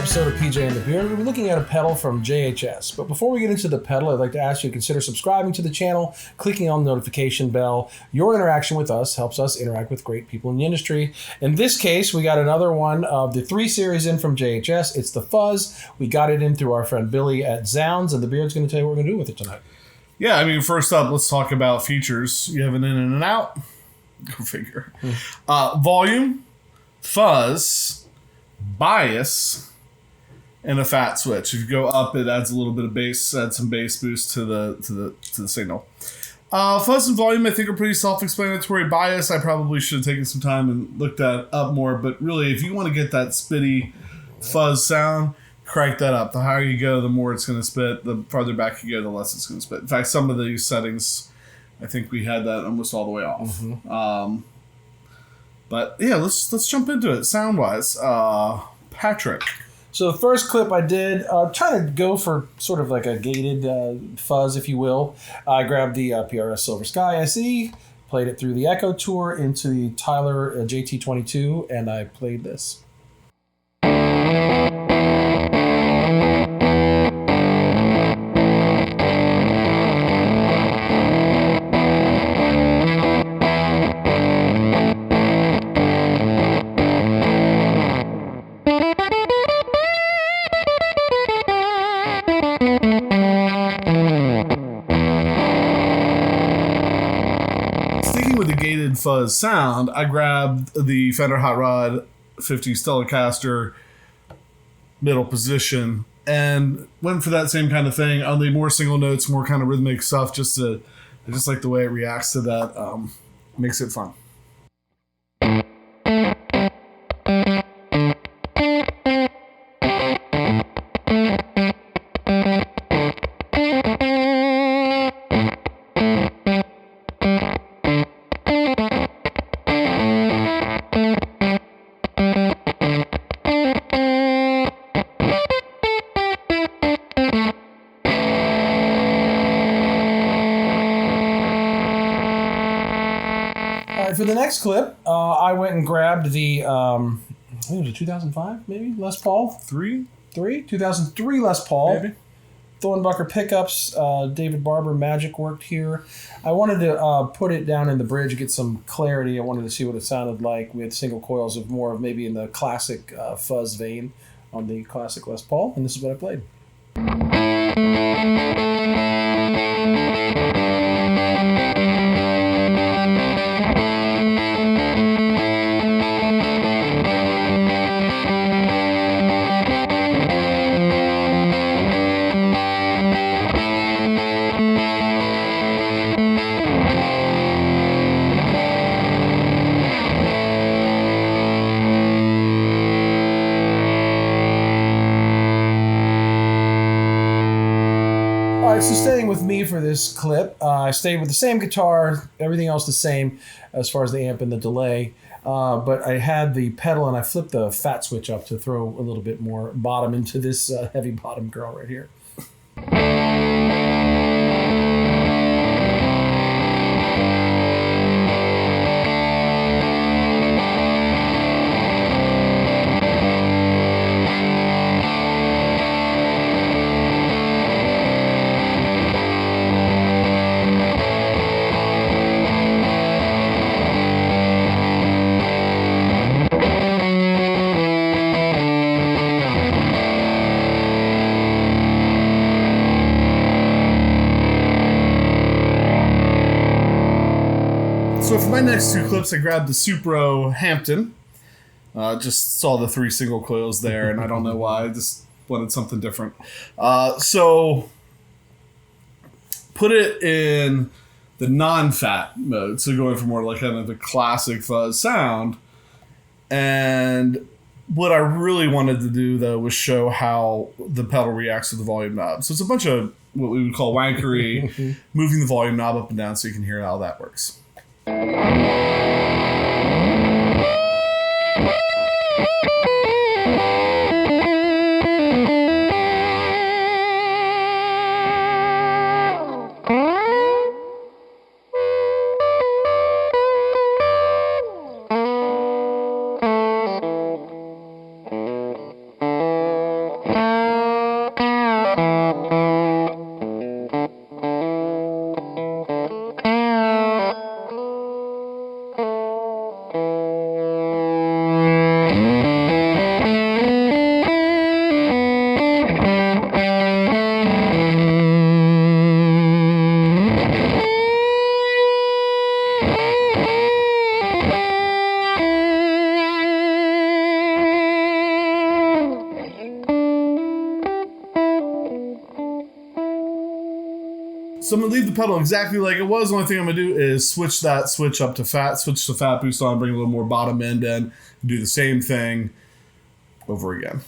episode of PJ and the Beard. We're looking at a pedal from JHS. But before we get into the pedal, I'd like to ask you to consider subscribing to the channel, clicking on the notification bell. Your interaction with us helps us interact with great people in the industry. In this case, we got another one of the 3 series in from JHS. It's the Fuzz. We got it in through our friend Billy at Zzounds, and the Beard's going to tell you what we're going to do with it tonight. Yeah, I mean, first up, let's talk about features. You have an in and an out. Go figure. Volume, fuzz, bias, and a fat switch. If you go up, it adds a little bit of bass, adds some bass boost to the signal. Fuzz and volume, I think, are pretty self-explanatory. Bias, I probably should have taken some time and looked that up more. But really, if you want to get that spitty fuzz sound, crank that up. The higher you go, the more it's going to spit. The farther back you go, the less it's going to spit. In fact, some of these settings, I think we had that almost all the way off. Mm-hmm. But yeah, let's jump into it sound-wise. Patrick. So the first clip I did, trying to go for sort of like a gated fuzz, if you will. I grabbed the PRS Silver Sky SE, played it through the Echo Tour into the Tyler JT22, and I played this. Fuzz sound, I grabbed the Fender Hot Rod 50s Telecaster middle position and went for that same kind of thing on the more single notes, more kind of rhythmic stuff. I just like the way it reacts to that. Makes it fun. For the next clip, I went and grabbed the, I think it was a 2005, maybe, Les Paul? 2003 Les Paul. Maybe. Thornbucker pickups, David Barber Magic worked here. I wanted to put it down in the bridge to get some clarity. I wanted to see what it sounded like with single coils of more of maybe in the classic fuzz vein on the classic Les Paul, and this is what I played. So staying with me for this clip, I stayed with the same guitar, everything else the same as far as the amp and the delay, but I had the pedal and I flipped the fat switch up to throw a little bit more bottom into this heavy bottom girl right here. So for my next 2 clips, I grabbed the Supro Hampton. Just saw the 3 single coils there, and I don't know why. I just wanted something different. So put it in the non-fat mode, so going for more like kind of the classic fuzz sound. And what I really wanted to do, though, was show how the pedal reacts to the volume knob. So it's a bunch of what we would call wankery, moving the volume knob up and down so you can hear how that works. So I'm going to leave the pedal exactly like it was. The only thing I'm going to do is switch that switch up to fat, switch the fat boost on, bring a little more bottom end in, and do the same thing over again.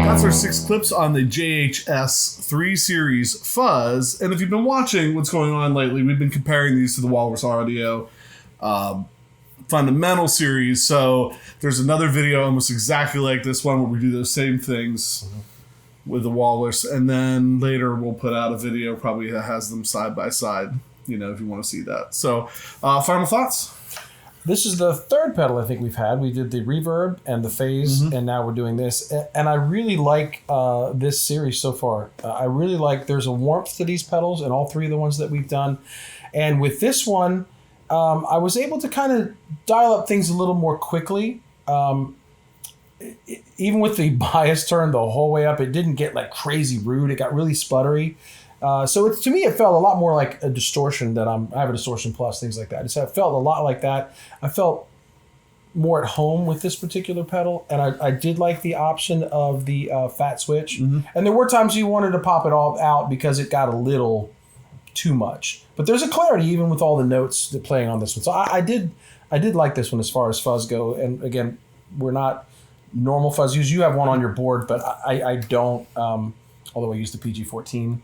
That's our 6 clips on the JHS 3 Series Fuzz. And if you've been watching what's going on lately, we've been comparing these to the Walrus Audio Fundamental Series. So there's another video almost exactly like this one where we do those same things with the Walrus. And then later we'll put out a video probably that has them side by side, you know, if you want to see that. So final thoughts? This is the third pedal I think we've had. We did the reverb and the phase, and now we're doing this. And I really like this series so far. I really like, there's a warmth to these pedals and all three of the ones that we've done. And with this one, I was able to kind of dial up things a little more quickly. Even with the bias turn the whole way up, it didn't get like crazy rude. It got really sputtery. So to me, it felt a lot more like a distortion that I have a distortion plus, things like that. It felt a lot like that. I felt more at home with this particular pedal, and I did like the option of the fat switch. And there were times you wanted to pop it all out because it got a little too much. But there's a clarity even with all the notes that playing on this one. So I did like this one as far as fuzz go. And again, we're not normal fuzz users. You have one on your board, but I don't. Although I use the PG-14.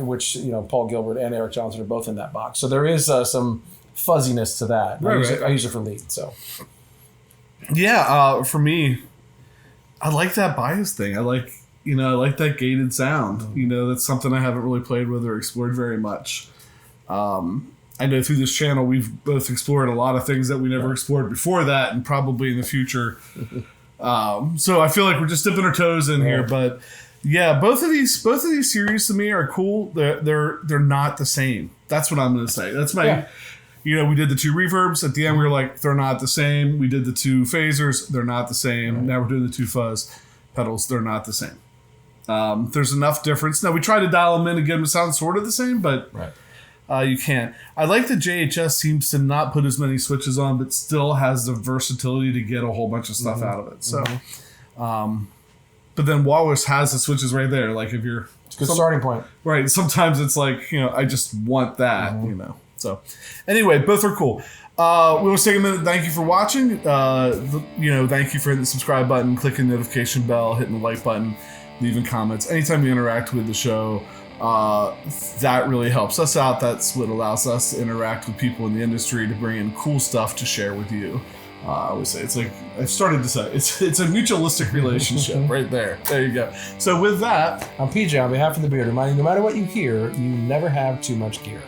Which, you know, Paul Gilbert and Eric Johnson are both in that box. So there is some fuzziness to that. I use it for lead. So yeah, for me, I like that bias thing. I like that gated sound. You know, that's something I haven't really played with or explored very much. I know through this channel we've both explored a lot of things that we never explored before that, and probably in the future. So I feel like we're just dipping our toes in here, but. Yeah, both of these series to me are cool. They're not the same. That's what I'm going to say. That's my, you know, we did the 2 reverbs at the end. We were like, they're not the same. We did the 2 phasers. They're not the same. Right. Now we're doing the 2 fuzz pedals. They're not the same. There's enough difference. Now we try to dial them in and get them to sound sort of the same, but you can't. I like that JHS seems to not put as many switches on, but still has the versatility to get a whole bunch of stuff out of it. So, but then Walrus has the switches right there. Like if you're... It's a good starting point. Right. Sometimes it's like, you know, I just want that, you know. So anyway, both are cool. We want to take a minute. Thank you for watching. You know, thank you for hitting the subscribe button, clicking the notification bell, hitting the like button, leaving comments. Anytime you interact with the show, that really helps us out. That's what allows us to interact with people in the industry to bring in cool stuff to share with you. I always say, it's like, I've started to say, it's a mutualistic relationship right there. There you go. So with that, I'm PJ on behalf of the Beard, reminding you, no matter what you hear, you never have too much gear.